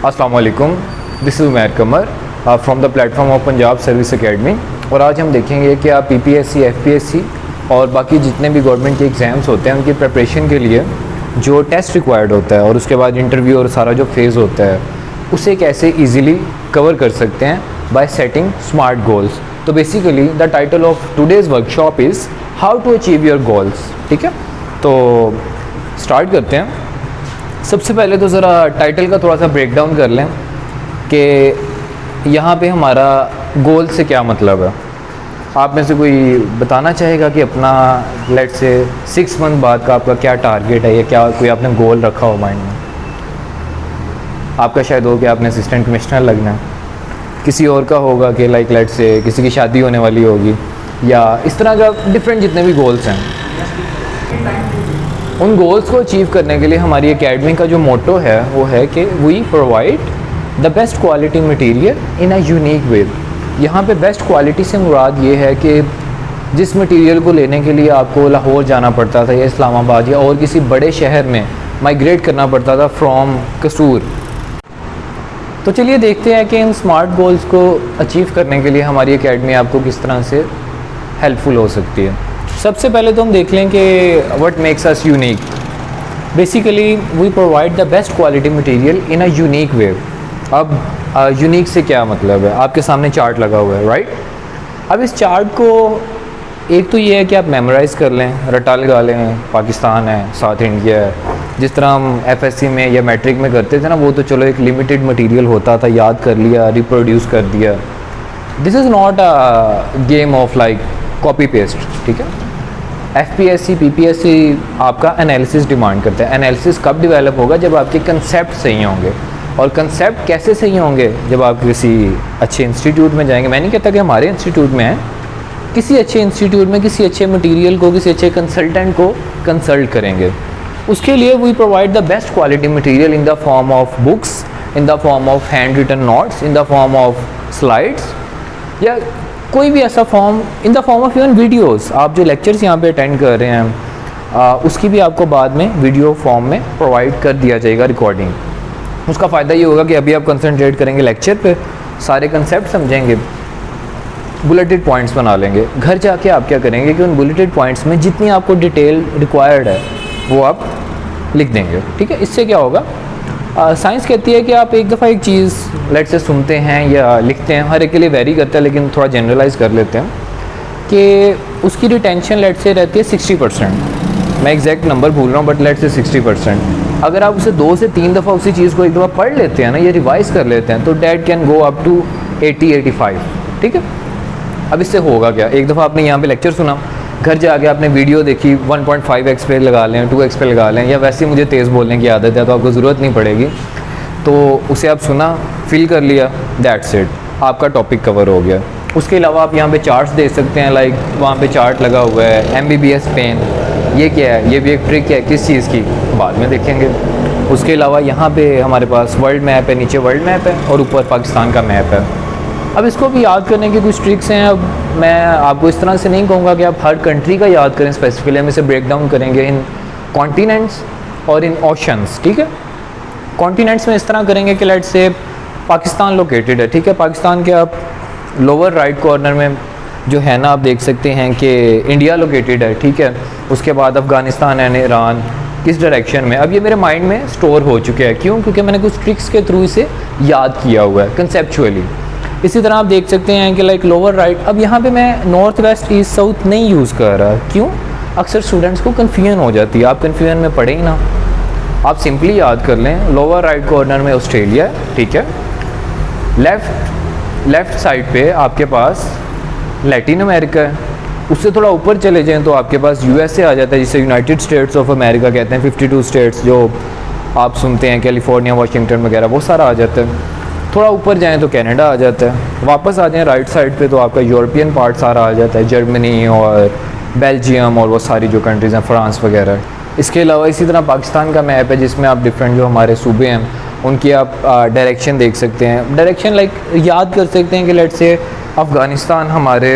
अस्सलाम वालेकुम, this is Umair Qamar from the platform of Punjab service academy. और आज हम देखेंगे कि आप पीपीएससी, एफपीएससी और बाकी जितने भी गवर्नमेंट के एग्ज़ाम्स होते हैं उनकी प्रिपरेशन के लिए जो टेस्ट रिक्वायर्ड होता है और उसके बाद इंटरव्यू और सारा जो फेज़ होता है उसे कैसे ईज़िली कवर कर सकते हैं बाय सेटिंग स्मार्ट गोल्स। तो basically the title of today's workshop is how to achieve your goals. ठीक है, तो स्टार्ट करते हैं। सबसे पहले तो ज़रा टाइटल का थोड़ा सा ब्रेक डाउन कर लें कि यहाँ पे हमारा गोल से क्या मतलब है। आप में से कोई बताना चाहेगा कि अपना लेट से 6 मंथ बाद का आपका क्या टारगेट है या क्या कोई आपने गोल रखा हो माइंड में? आपका शायद हो कि आपने असिस्टेंट कमिश्नर लगना है, किसी और का होगा कि लाइक लेट से किसी की शादी होने वाली होगी, या इस तरह का डिफरेंट जितने भी गोल्स हैं। उन गोल्स को अचीव करने के लिए हमारी एकेडमी का जो मोटो है वो है कि we provide the best quality material in a unique way. यहाँ पे बेस्ट क्वालिटी से मुराद ये है कि जिस मटेरियल को लेने के लिए आपको लाहौर जाना पड़ता था या इस्लामाबाद या और किसी बड़े शहर में माइग्रेट करना पड़ता था फ्रॉम कसूर। तो चलिए देखते हैं कि इन स्मार्ट गोल्स को अचीव करने के लिए हमारी एकेडमी आपको किस तरह से हेल्पफुल हो सकती है। सबसे पहले तो हम देख लें कि what makes us unique. Basically we provide the best quality material in a unique way. अब यूनिक से क्या मतलब है? आपके सामने चार्ट लगा हुआ है, राइट? अब इस चार्ट को एक तो ये है कि आप मेमोराइज़ कर लें, रटा लगा लें, पाकिस्तान है, साथ इंडिया है। जिस तरह हम एफएससी में या मैट्रिक में करते थे ना, वो तो चलो एक लिमिटेड मटेरियल होता था, याद कर लिया, रिप्रोड्यूस कर दिया। This is not a game of like copy paste. ठीक है, एफपीएससी, पीपीएससी आपका एनालिसिस डिमांड करता है। एनालिसिस कब डेवलप होगा? जब आपके कंसेप्ट सही होंगे। और कंसेप्ट कैसे सही होंगे? जब आप किसी अच्छे इंस्टीट्यूट में जाएंगे। मैं नहीं कहता कि हमारे इंस्टीट्यूट में है, किसी अच्छे इंस्टीट्यूट में किसी अच्छे मटेरियल को, किसी अच्छे कंसल्टेंट को कंसल्ट करेंगे। उसके लिए we provide the best quality material in the form of books, in the form of hand written notes, in the form of slides, या कोई भी ऐसा form, in the form of even videos. आप जो lectures यहाँ पे attend कर रहे हैं उसकी भी आपको बाद में वीडियो फॉर्म में प्रोवाइड कर दिया जाएगा, रिकॉर्डिंग। उसका फ़ायदा ये होगा कि अभी आप कंसंट्रेट करेंगे लेक्चर पे, सारे कंसेप्ट समझेंगे, बुलेटेड पॉइंट्स बना लेंगे। घर जाके आप क्या करेंगे कि उन बुलेटेड पॉइंट्स में जितनी आपको डिटेल रिक्वायर्ड है वो आप लिख देंगे। ठीक है, इससे क्या होगा? साइंस कहती है कि आप एक दफ़ा एक चीज़ लेट से सुनते हैं या लिखते हैं, हर एक के लिए वेरी करता है, लेकिन थोड़ा जनरलाइज कर लेते हैं कि उसकी रिटेंशन लेट से रहती है 60%। मैं एग्जैक्ट नंबर भूल रहा हूँ बट लेट से 60%। अगर आप उसे 2 से 3 दफ़ा उसी चीज़ को एक दफ़ा पढ़ लेते हैं ना, ये रिवाइज़ कर लेते हैं, तो that can go up to 80-85। ठीक है, अब इससे होगा क्या? एक दफ़ा आपने यहाँ पे लेक्चर सुना, घर जाके आपने वीडियो देखी, 1.5x पे लगा लें, 2x पे लगा लें, या वैसे मुझे तेज़ बोलने की आदत है तो आपको ज़रूरत नहीं पड़ेगी, तो उसे आप सुना, फिल कर लिया, दैट्स इट, आपका टॉपिक कवर हो गया। उसके अलावा आप यहाँ पे चार्ट्स देख सकते हैं, लाइक वहाँ पे चार्ट लगा हुआ है MBBS पेन। ये क्या है? ये भी एक ट्रिक है, किस चीज़ की, बाद में देखेंगे। उसके अलावा यहाँ पे हमारे पास वर्ल्ड मैप है, नीचे वर्ल्ड मैप है और ऊपर पाकिस्तान का मैप है। अब इसको भी याद करने के कुछ ट्रिक्स हैं। अब मैं आपको इस तरह से नहीं कहूँगा कि आप हर कंट्री का याद करें स्पेसिफिकली, हम इसे ब्रेक डाउन करेंगे इन कॉन्टिनेंट्स और इन ओशंस। ठीक है, कॉन्टिनेंट्स में इस तरह करेंगे कि लेट से पाकिस्तान लोकेटेड है। ठीक है, पाकिस्तान के आप लोअर राइट कॉर्नर में जो है ना, आप देख सकते हैं कि इंडिया लोकेटेड है। ठीक है, उसके बाद अफ़गानिस्तान एंड ईरान किस डायरेक्शन में। अब ये मेरे माइंड में स्टोर हो चुके हैं। क्यों? क्योंकि मैंने कुछ ट्रिक्स के थ्रू इसे याद किया हुआ है कंसेप्चुअली। इसी तरह आप देख सकते हैं कि लाइक लोअर राइट, अब यहाँ पे मैं नॉर्थ वेस्ट ईस्ट साउथ नहीं यूज़ कर रहा। क्यों? अक्सर स्टूडेंट्स को कन्फ्यूजन हो जाती है, आप कन्फ्यूजन में पढ़े ही ना, आप सिंपली याद कर लें लोअर राइट कॉर्नर में ऑस्ट्रेलिया है। ठीक है, लेफ़्ट साइड पे आपके पास लैटिन अमेरिका है। उससे थोड़ा ऊपर चले जाएँ तो आपके पास USA आ जाता है, जिसे यूनाइटेड स्टेट्स ऑफ अमेरिका कहते हैं। 52 स्टेट्स जो आप सुनते हैं, कैलिफोर्निया, वाशिंगटन वगैरह, वो सारा आ जाता है। थोड़ा ऊपर जाएं तो कनाडा आ जाता है। वापस आ जाएं राइट साइड पे तो आपका यूरोपियन पार्ट सारा आ जाता है, जर्मनी और बेल्जियम और वो सारी जो कंट्रीज़ हैं, फ्रांस वगैरह। इसके अलावा इसी तरह पाकिस्तान का मैप है जिसमें आप डिफरेंट जो हमारे सूबे हैं उनकी आप डायरेक्शन देख सकते हैं। डायरेक्शन लाइक याद कर सकते हैं कि लेट से अफ़गानिस्तान हमारे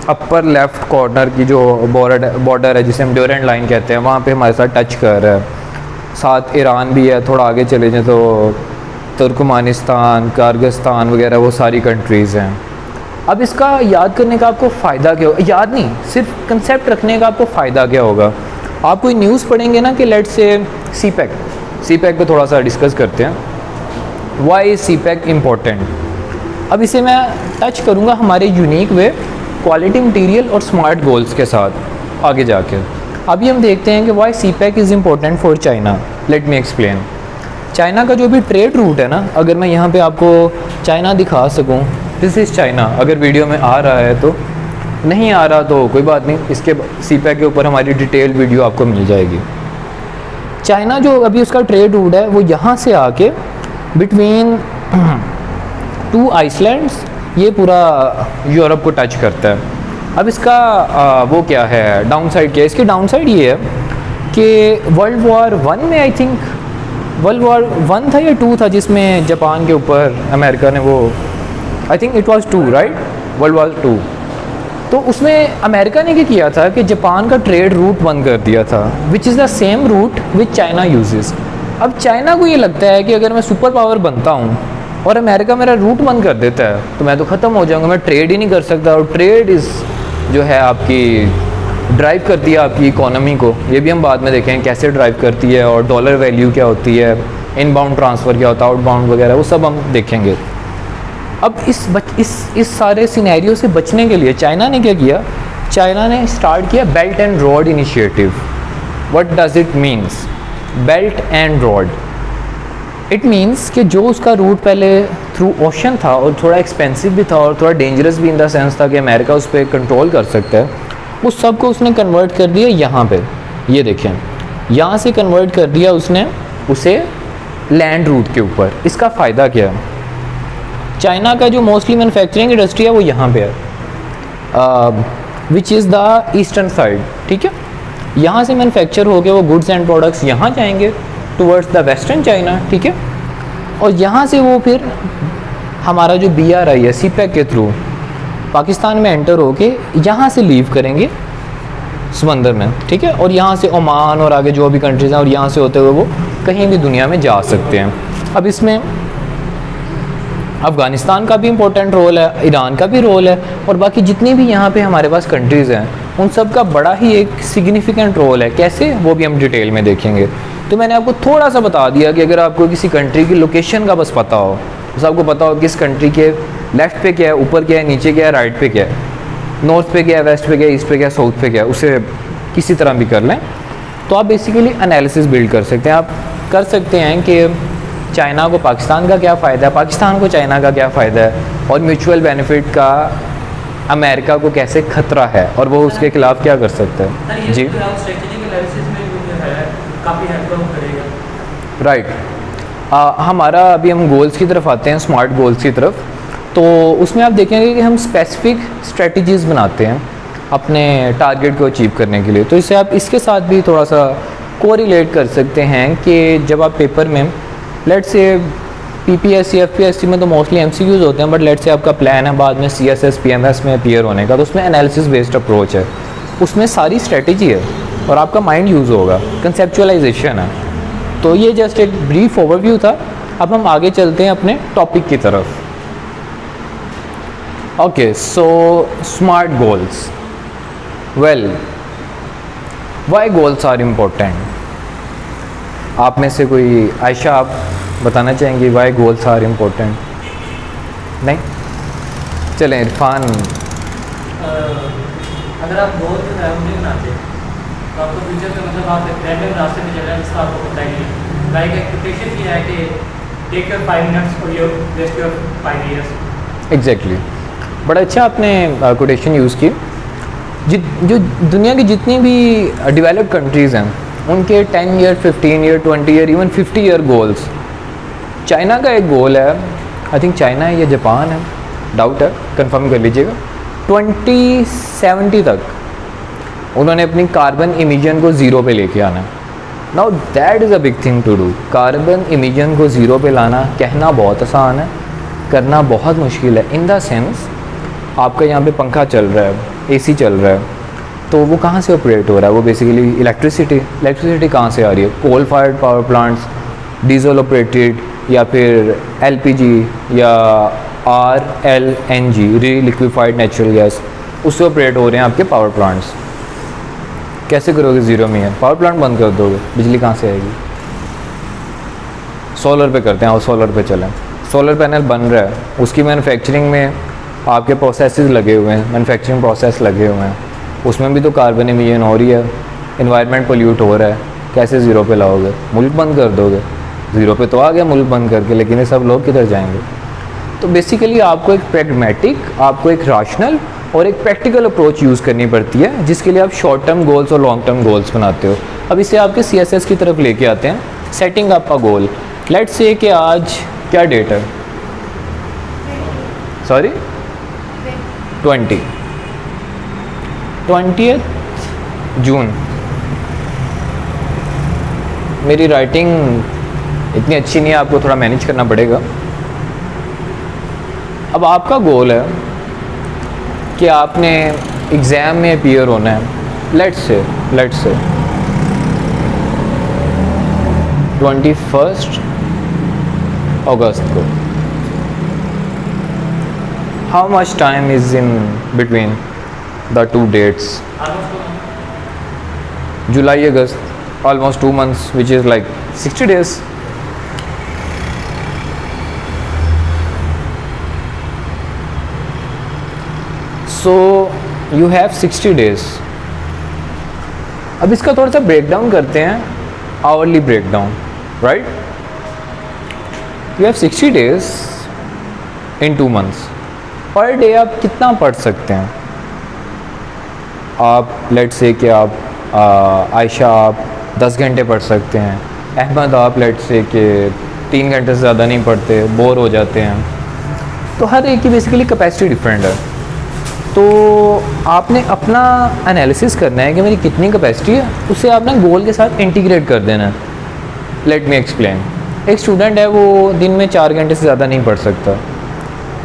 अपर लेफ़्ट कॉर्नर की जो बॉर्डर है जिसे हम ड्यूरेंट लाइन कहते हैं, वहाँ पे हमारे साथ टच कर रहा है। साथ ईरान भी है, थोड़ा आगे चले जाएँ तो तुर्कमानिस्तान, किर्गिस्तान वगैरह वो सारी कंट्रीज़ हैं। अब इसका याद करने का आपको फ़ायदा क्या होगा? याद नहीं, सिर्फ कंसेप्ट रखने का आपको फ़ायदा क्या होगा? आप कोई न्यूज़ पढ़ेंगे ना कि लेट्स से सी पैक पे थोड़ा सा डिस्कस करते हैं। Why is CPEC important? अब इसे मैं टच करूँगा हमारे यूनिक वे क्वालिटी मटीरियल और स्मार्ट गोल्स के साथ आगे जाके। अभी हम देखते हैं कि why CPEC is important for China. Let me explain. China का जो भी ट्रेड रूट है ना, अगर मैं यहाँ पे आपको चाइना दिखा सकूँ, दिस इज़ चाइना। अगर वीडियो में आ रहा है तो, नहीं आ रहा तो कोई बात नहीं, इसके सी पैक के ऊपर हमारी डिटेल वीडियो आपको मिल जाएगी। चाइना जो अभी उसका ट्रेड रूट है वो यहाँ से आके बिटवीन 2 आइसलैंड्स ये पूरा यूरोप को टच करता है। अब इसका वो क्या है, डाउन साइड क्या है? इसकी डाउन साइड ये है कि वर्ल्ड वॉर 1 में, आई थिंक वर्ल्ड वॉर 1 था या 2 था, जिसमें जापान के ऊपर अमेरिका ने वो, I think it was 2, right, world war 2। तो उसमें अमेरिका ने क्या किया था कि जापान का ट्रेड रूट बंद कर दिया था, which is the same route which China uses. अब चाइना को ये लगता है कि अगर मैं सुपर पावर बनता हूँ और अमेरिका मेरा रूट बंद कर देता है तो मैं तो ख़त्म हो जाऊँगा, मैं ट्रेड ही नहीं कर सकता। और ट्रेड इज़ जो है आपकी ड्राइव करती है आपकी इकोनॉमी को, ये भी हम बाद में देखेंगे कैसे ड्राइव करती है, और डॉलर वैल्यू क्या होती है, इनबाउंड ट्रांसफ़र क्या होता है, आउटबाउंड वगैरह, वो सब हम देखेंगे। अब इस सारे सिनेरियो से बचने के लिए चाइना ने क्या किया? चाइना ने स्टार्ट किया belt and road initiative. What does it means? Belt and road, it means कि जो उसका रूट पहले थ्रू ओशन था और थोड़ा एक्सपेंसिव भी था और थोड़ा डेंजरस भी इन द सेंस था कि अमेरिका उस पर कंट्रोल कर सकता है, उस सब को उसने कन्वर्ट कर दिया यहाँ पे। ये देखें, यहाँ से कन्वर्ट कर दिया उसने उसे लैंड रूट के ऊपर। इसका फ़ायदा क्या है? चाइना का जो मोस्टली मैन्युफैक्चरिंग इंडस्ट्री है वो यहाँ पे है, विच इज़ द ईस्टर्न साइड, ठीक है। यहाँ से मैन्युफैक्चर हो के वो गुड्स एंड प्रोडक्ट्स यहाँ जाएंगे टुवर्ड्स द वेस्टर्न चाइना, ठीक है। और यहाँ से वो फिर हमारा जो BRI है सी पैक के थ्रू पाकिस्तान में एंटर होके यहाँ से लीव करेंगे समंदर में, ठीक है। और यहाँ से ओमान और आगे जो भी कंट्रीज़ हैं और यहाँ से होते हुए वो कहीं भी दुनिया में जा सकते हैं। अब इसमें अफ़गानिस्तान का भी इम्पोर्टेंट रोल है, ईरान का भी रोल है, और बाकी जितनी भी यहाँ पे हमारे पास कंट्रीज़ हैं उन सब का बड़ा ही एक सिग्निफिकेंट रोल है। कैसे, वो भी हम डिटेल में देखेंगे। तो मैंने आपको थोड़ा सा बता दिया कि अगर आपको किसी कंट्री की लोकेशन का बस पता हो, बस आपको पता हो किस कंट्री के लेफ़्ट पे क्या है, ऊपर क्या है, नीचे क्या है, राइट पे क्या है, नॉर्थ पे क्या है, वेस्ट पे क्या है, ईस्ट पे क्या है, साउथ पे क्या है, उसे किसी तरह भी कर लें तो आप बेसिकली एनालिसिस बिल्ड कर सकते हैं। आप कर सकते हैं कि चाइना को पाकिस्तान का क्या फ़ायदा है, पाकिस्तान को चाइना का क्या फ़ायदा है, और म्यूचुअल बेनिफिट का अमेरिका को कैसे खतरा है और वो उसके खिलाफ क्या कर सकता है। जी राइट। हमारा अभी हम गोल्स की तरफ आते हैं, स्मार्ट गोल्स की तरफ। तो उसमें आप देखेंगे कि हम स्पेसिफिक स्ट्रेटजीज़ बनाते हैं अपने टारगेट को अचीव करने के लिए। तो इससे आप इसके साथ भी थोड़ा सा कोरिलेट कर सकते हैं कि जब आप पेपर में लेट्स से PPSC FPSC में तो मोस्टली MCQs होते हैं, बट लेट्स से आपका प्लान है बाद में CSS PMS में अपीयर होने का, तो उसमें एनालिसिस बेस्ड अप्रोच है, उसमें सारी स्ट्रेटजी है और आपका माइंड यूज़ होगा, कंसेप्चुअलाइजेशन है। तो ये जस्ट एक ब्रीफ ओवरव्यू था। अब हम आगे चलते हैं अपने टॉपिक की तरफ। Okay, so smart goals. Well, why goals are important? आप में से कोई, आयशा, आप बताना चाहेंगे वाई गोल्स आर इम्पोर्टेंट? नहीं, चलें इरफान। अगर आप गोल जो है उन्हें बनाते तो आपको फ्यूचर में मतलब आप एक रैंडम रास्ते में चल रहे हैं जिसका आपको पता ही नहीं। लाइक एक्सपेक्टेशन ये है कि टेक योर 5 मिनट्स और your waste your 5 years. Exactly, बड़ा अच्छा आपने कोटेशन यूज़ की। जो दुनिया की जितनी भी डेवलप्ड कंट्रीज़ हैं उनके 10 year, 15 year, 20 year, even 50 year goals. China का एक गोल है, आई थिंक चाइना है या जापान है, डाउट है, कंफर्म कर लीजिएगा, 2070 तक उन्होंने अपनी कार्बन इमिशन को ज़ीरो पे लेके आना। Now that is a big thing to do. Carbon emission को ज़ीरो पे लाना कहना बहुत आसान है, करना बहुत मुश्किल है। इन द सेंस आपका यहाँ पे पंखा चल रहा है, AC चल रहा है, तो वो कहाँ से ऑपरेट हो रहा है? वो बेसिकली इलेक्ट्रिसिटी कहाँ से आ रही है? Coal fired power plants, diesel operated या फिर एलपीजी या RLNG re liquefied natural gas, उससे ऑपरेट हो रहे हैं आपके पावर प्लांट्स। कैसे करोगे ज़ीरो में है? पावर प्लांट बंद कर दोगे, बिजली कहाँ से आएगी? सोलर पे करते हैं, और सोलर पे चलें। सोलर पैनल बन रहा है, उसकी मैन्युफैक्चरिंग में आपके प्रोसेसेस लगे हुए हैं, मैन्युफैक्चरिंग प्रोसेस लगे हुए हैं, उसमें भी तो कार्बन एमिशन हो रही है, इन्वायरमेंट पोल्यूट हो रहा है, कैसे ज़ीरो पे लाओगे? मुल्क बंद कर दोगे। ज़ीरो पे तो आ गया मुल्क बंद करके, लेकिन ये सब लोग किधर जाएंगे? तो बेसिकली आपको एक प्रैग्मेटिक, आपको एक राशनल और एक प्रैक्टिकल अप्रोच यूज़ करनी पड़ती है, जिसके लिए आप शॉर्ट टर्म गोल्स और लॉन्ग टर्म गोल्स बनाते हो। अब इसे आपके CSS की तरफ लेके आते हैं। सेटिंग आपका गोल, लेट्स से कि आज क्या डेट है? सॉरी 20 जून। मेरी राइटिंग इतनी अच्छी नहीं है, आपको थोड़ा मैनेज करना पड़ेगा। अब आपका गोल है कि आपने एग्ज़ाम में अपीयर होना है, लेट्स से 21 अगस्त को। How much time is in between the two dates? जुलाई अगस्त, almost 2 months, which is like 60 days. So you have 60 days. अब इसका थोड़ा सा ब्रेक डाउन करते हैं, hourly break down, right? You have 60 days in 2 months. Per day आप कितना पढ़ सकते हैं? आप लेट्स से कि आप आयशा आप 10 घंटे पढ़ सकते हैं, अहमद आप लेट्स से कि 3 घंटे से ज़्यादा नहीं पढ़ते, बोर हो जाते हैं। तो हर एक की बेसिकली कैपेसिटी डिफरेंट है। तो आपने अपना एनालिसिस करना है कि मेरी कितनी कैपेसिटी है, उसे आपने गोल के साथ इंटीग्रेट कर देना है। Late me explain. एक स्टूडेंट है, वो दिन में 4 घंटे से ज़्यादा नहीं पढ़ सकता,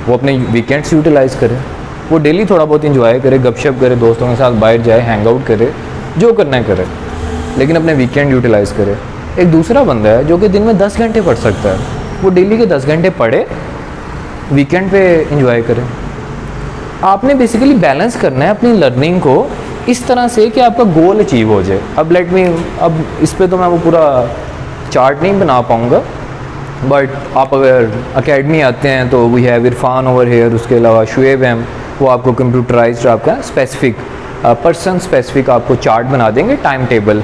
वो अपने वीकेंड्स यूटिलाइज़ करे, वो डेली थोड़ा बहुत इंजॉय करे, गपशप करे, दोस्तों के साथ बाहर जाए, हैंग आउट करे, जो करना है करे, लेकिन अपने वीकेंड यूटिलाइज़ करे। एक दूसरा बंदा है जो कि दिन में 10 घंटे पढ़ सकता है, वो डेली के 10 घंटे पढ़े, वीकेंड पे इंजॉय करे। आपने बेसिकली बैलेंस करना है अपनी लर्निंग को इस तरह से कि आपका गोल अचीव हो जाए। अब इस पे तो मैं वो पूरा चार्ट नहीं बना पाऊँगा, बट आप अगर अकेडमी आते हैं तो we have Irfan over here, उसके अलावा शुएब हैं, वो आपको कंप्यूटराइज्ड आपका स्पेसिफिक पर्सन स्पेसिफिक आपको चार्ट बना देंगे, टाइम टेबल।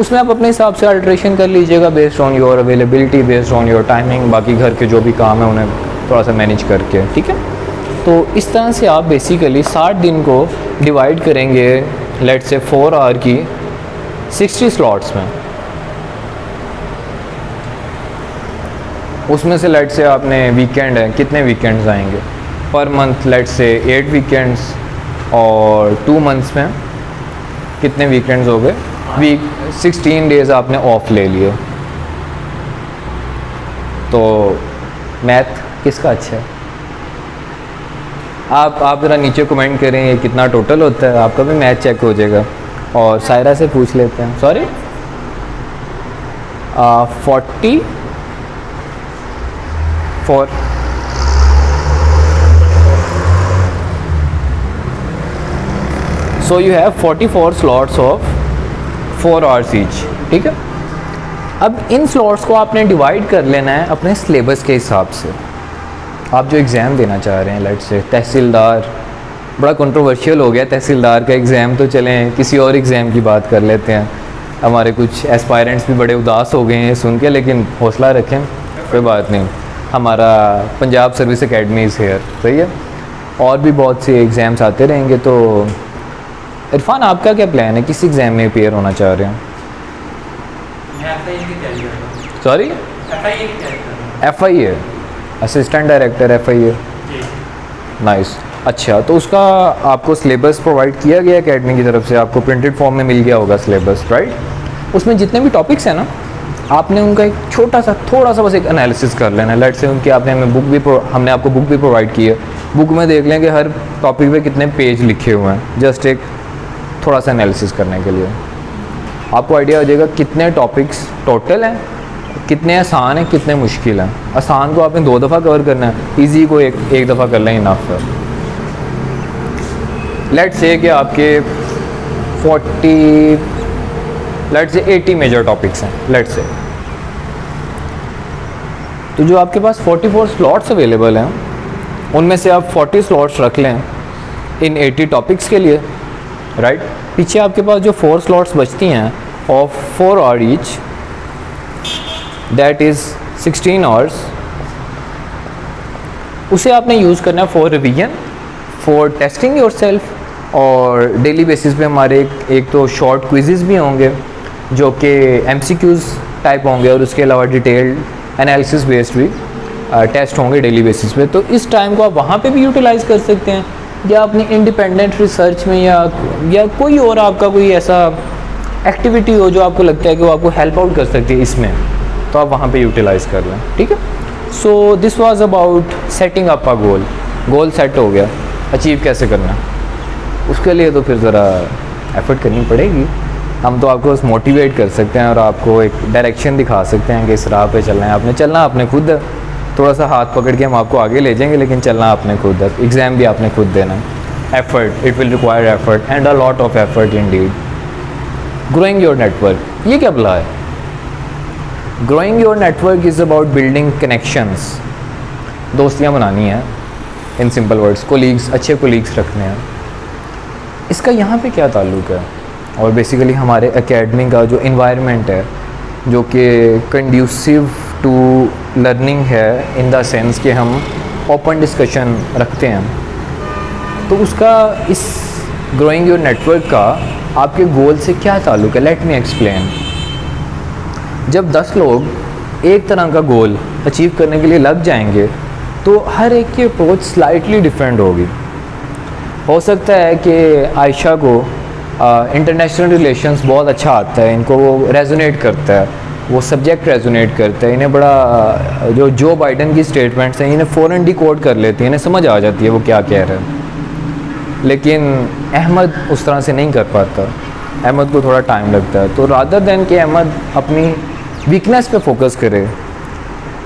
उसमें आप अपने हिसाब से अल्ट्रेशन कर लीजिएगा based on your availability, based on your timing, बाकी घर के जो भी काम है उन्हें थोड़ा सा मैनेज करके, ठीक है। तो इस तरह से आप बेसिकली 60 दिन को डिवाइड करेंगे लेट्स से 4 आवर की 60 स्लॉट्स में। उसमें से लेट्स से आपने वीकेंड है, कितने वीकेंड्स आएंगे per month? Let's say 8 weekends, और 2 मंथ्स में कितने वीकेंड्स हो गए? 16 डेज़ आपने ऑफ ले लिए। तो मैथ किसका अच्छा है? आप ज़रा नीचे कमेंट करें ये कितना टोटल होता है, आपका भी मैथ चेक हो जाएगा। और सायरा से पूछ लेते हैं, sorry 44। So you have 44 slots of 4 hours each, ठीक है। अब इन स्लॉट्स को आपने डिवाइड कर लेना है अपने सिलेबस के हिसाब से। आप जो एग्ज़ाम देना चाह रहे हैं, लेट्स से तहसीलदार, बड़ा कंट्रोवर्शियल हो गया तहसीलदार का एग्ज़ाम, तो चलें किसी और एग्ज़ाम की बात कर लेते हैं। हमारे कुछ एस्पायरेंट्स भी बड़े उदास हो गए हैं सुन के, लेकिन हौसला रखें, कोई बात नहीं, हमारा Punjab service academy is here, सही है। और भी बहुत से एग्ज़ाम्स आते रहेंगे। तो इरफान आपका क्या प्लान है, किस एग्ज़ाम में अपीयर होना चाह रहे हैं? Sorry FIA, assistant director FIA, nice. अच्छा, तो उसका आपको सिलेबस प्रोवाइड किया गया एकेडमी की तरफ से, आपको प्रिंटेड फॉर्म में मिल गया होगा सिलेबस, राइट। उसमें जितने भी टॉपिक्स हैं ना, आपने उनका एक थोड़ा सा बस एक एनालिसिस कर लेना है। लेट से उनके आपने हमने आपको बुक भी प्रोवाइड की है, बुक में देख लें कि हर टॉपिक पे कितने पेज लिखे हुए हैं, जस्ट एक थोड़ा सा एनालिसिस करने के लिए आपको आइडिया हो जाएगा कितने टॉपिक्स टोटल हैं कितने आसान हैं कितने मुश्किल हैं। आसान को आपने 2 दफ़ा कवर करना है, इजी को एक दफ़ा कर लें इनफ है। लेट्स से कि आपके 80 मेजर टॉपिक्स हैं लेट्स से, तो जो आपके पास 44 स्लॉट्स अवेलेबल हैं उनमें से आप 40 स्लॉट्स रख लें इन 80 टॉपिक्स के लिए, राइट। पीछे आपके पास जो 4 स्लॉट्स बचती हैं of 4 hour each, that is 16 hours, उसे आपने यूज़ करना है for revision, for testing yourself, और डेली बेसिस पे हमारे एक तो शॉर्ट क्विज़ेस भी होंगे जो कि MCQs टाइप होंगे, और उसके अलावा डिटेल्ड एनालिसिस बेस्ड भी टेस्ट होंगे डेली बेसिस पे। तो इस टाइम को आप वहाँ पे भी यूटिलाइज़ कर सकते हैं, या अपनी इंडिपेंडेंट रिसर्च में, या कोई और आपका कोई ऐसा एक्टिविटी हो जो आपको लगता है कि वो आपको हेल्प आउट कर सकती है इसमें, तो आप वहाँ पे यूटिलाइज़ कर लें, ठीक है। So this was about setting up a goal set हो गया, अचीव कैसे करना, उसके लिए तो फिर ज़रा एफर्ट करनी पड़ेगी। हम तो आपको बस मोटिवेट कर सकते हैं और आपको एक डायरेक्शन दिखा सकते हैं कि इस राह पे चलना है, आपने चलना आपने खुद, थोड़ा सा हाथ पकड़ के हम आपको आगे ले जाएंगे, लेकिन चलना आपने खुद है। एग्ज़ाम भी आपने खुद देना है। Effort, it will require effort and a lot of effort indeed. Growing your network, ये क्या भला है? Growing your network is about building connections, दोस्तियाँ बनानी है, इन सिंपल वर्ड्स, कोलीग्स, अच्छे कोलीग्स रखने हैं। इसका यहाँ पे क्या ताल्लुक़ है? और बेसिकली हमारे एकेडमी का जो इन्वायरमेंट है, जो कि कंड्यूसिव टू लर्निंग है, इन द सेंस कि हम ओपन डिस्कशन रखते हैं, तो उसका इस ग्रोइंग योर नेटवर्क का आपके गोल से क्या ताल्लुक़ है? Late me explain. जब 10 लोग एक तरह का गोल अचीव करने के लिए लग जाएंगे, तो हर एक की अप्रोच स्लाइटली डिफरेंट होगी। हो सकता है कि आयशा को इंटरनेशनल रिलेशंस बहुत अच्छा आता है, इनको वो रेजोनेट करता है, वो सब्जेक्ट रेजोनेट करता है, इन्हें बड़ा जो बाइडन की स्टेटमेंट्स हैं इन्हें फ़ौरन डिकोड कर लेती हैं, इन्हें समझ आ जाती है वो क्या कह रहे हैं। लेकिन अहमद उस तरह से नहीं कर पाता, अहमद को थोड़ा टाइम लगता है। तो रादर दैन कि अहमद अपनी वीकनेस पे फोकस करे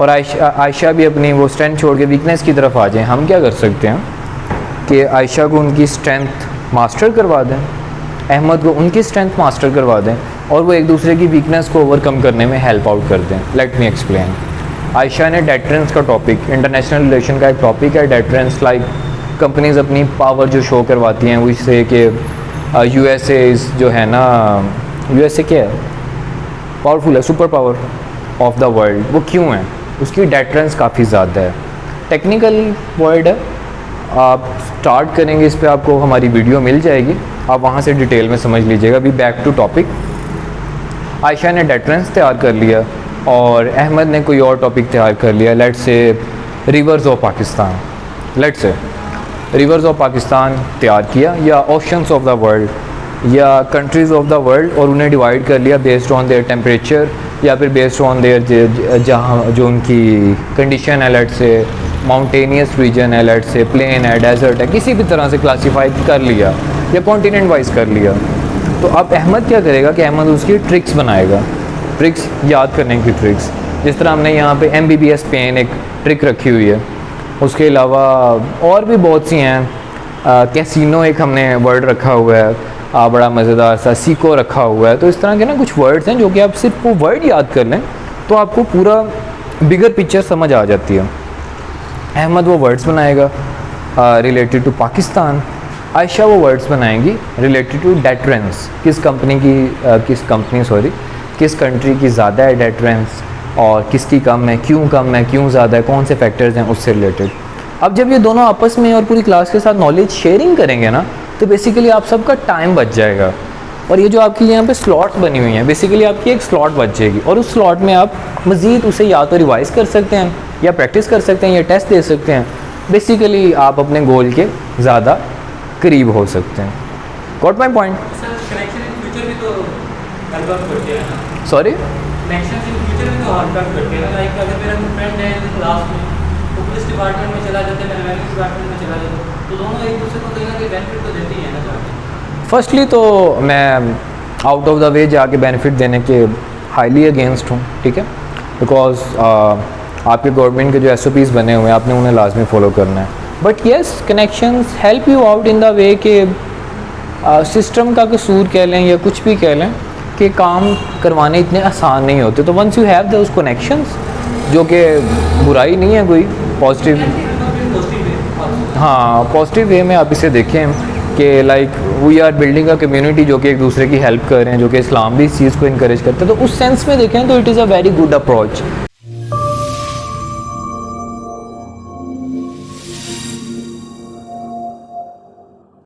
और आयशा भी अपनी वो स्ट्रेंथ छोड़ के वीकनेस की तरफ आ जाए, हम क्या कर सकते हैं कि आयशा को उनकी स्ट्रेंथ मास्टर करवा दें, अहमद को उनकी स्ट्रेंथ मास्टर करवा दें, और वो एक दूसरे की वीकनेस को ओवरकम करने में हेल्प आउट कर दें। Late me explain. आयशा ने डेटरेंस का टॉपिक, इंटरनेशनल रिलेशन का एक टॉपिक है डेटरेंस, लाइक कंपनीज अपनी पावर जो शो करवाती हैं, वो इससे कि USA जो है ना, USA क्या है? पावरफुल है, super power of the world. वो क्यों है? उसकी डेटरेंस काफ़ी ज़्यादा है। टेक्निकल वर्ड है, आप स्टार्ट करेंगे इस पे, आपको हमारी वीडियो मिल जाएगी, आप वहाँ से डिटेल में समझ लीजिएगा। अभी बैक टू टॉपिक। आयशा ने डेटरेंस तैयार कर लिया और अहमद ने कोई और टॉपिक तैयार कर लिया, let's say reverse of Pakistan, let's say reverse of Pakistan तैयार किया, या ओशंस ऑफ द वर्ल्ड, या कंट्रीज़ ऑफ द वर्ल्ड, और उन्हें डिवाइड कर लिया बेस्ड ऑन देयर टेम्परेचर, या फिर बेस्ड ऑन देयर जहाँ जो उनकी कंडीशन है, लेट्स से माउंटेनियस रीजन है, लेट्स से प्लेन है, डेजर्ट है, किसी भी तरह से क्लासीफाई कर लिया, या कॉन्टिनेंट वाइज कर लिया। तो अब अहमद क्या करेगा कि अहमद उसकी ट्रिक्स बनाएगा, ट्रिक्स याद करने की ट्रिक्स। जिस तरह हमने यहाँ पे MBBS पेन एक ट्रिक रखी हुई है, उसके अलावा और भी बहुत सी हैं। कैसीनो एक हमने वर्ड रखा हुआ है, बड़ा मज़ेदार सा, सीको रखा हुआ है। तो इस तरह के ना कुछ वर्ड्स हैं जो कि आप सिर्फ वो वर्ड याद कर लें तो आपको पूरा बिगर पिक्चर समझ आ जाती है। अहमद वो वर्ड्स बनाएगा रिलेटेड टू पाकिस्तान, आयशा वो वर्ड्स बनाएंगी रिलेटेड टू डेटरेंस, किस कंट्री की ज़्यादा है डेटरेंस और किसकी कम है, क्यों ज़्यादा है, कौन से फैक्टर्स हैं, उससे रिलेटेड। अब जब ये दोनों आपस में और पूरी क्लास के साथ नॉलेज शेयरिंग करेंगे ना, तो बेसिकली आप सबका टाइम बच जाएगा। और ये जो आपकी यहाँ पे स्लॉट्स बनी हुई हैं, बेसिकली आपकी एक स्लॉट बच जाएगी, और उस स्लॉट में आप मज़ीद उसे या तो रिवाइज़ कर सकते हैं, या प्रैक्टिस कर सकते हैं, या टेस्ट दे सकते हैं। बेसिकली आप अपने गोल के ज़्यादा करीब हो सकते हैं। Got my point? Sorry, police department में चला जाता है, मैं रेवेन्यू डिपार्टमेंट में चला जाता हूँ, तो दोनों एक दूसरे को कहीं ना कहीं बेनिफिट तो देती हैं ना। फर्स्टली तो मैं आउट ऑफ द वे जाके बेनिफिट देने के हाईली अगेंस्ट हूँ, ठीक है। बिकॉज आपके गवर्नमेंट के जो SOPs बने हुए हैं आपने उन्हें लाजमी फॉलो करना है. But yes, connections help you out in the way कि सिस्टम का कसूर कह लें या कुछ भी कह लें कि काम करवाने इतने आसान नहीं होते. तो once you have those connections, जो कि बुराई नहीं है कोई, पॉजिटिव, हाँ पॉजिटिव वे में आप इसे देखें कि like we are building a community जो कि एक दूसरे की हेल्प कर रहे हैं, जो कि इस्लाम भी इस चीज़ को इनकरेज करते हैं. तो उस सेंस में देखें तो it is a very good approach.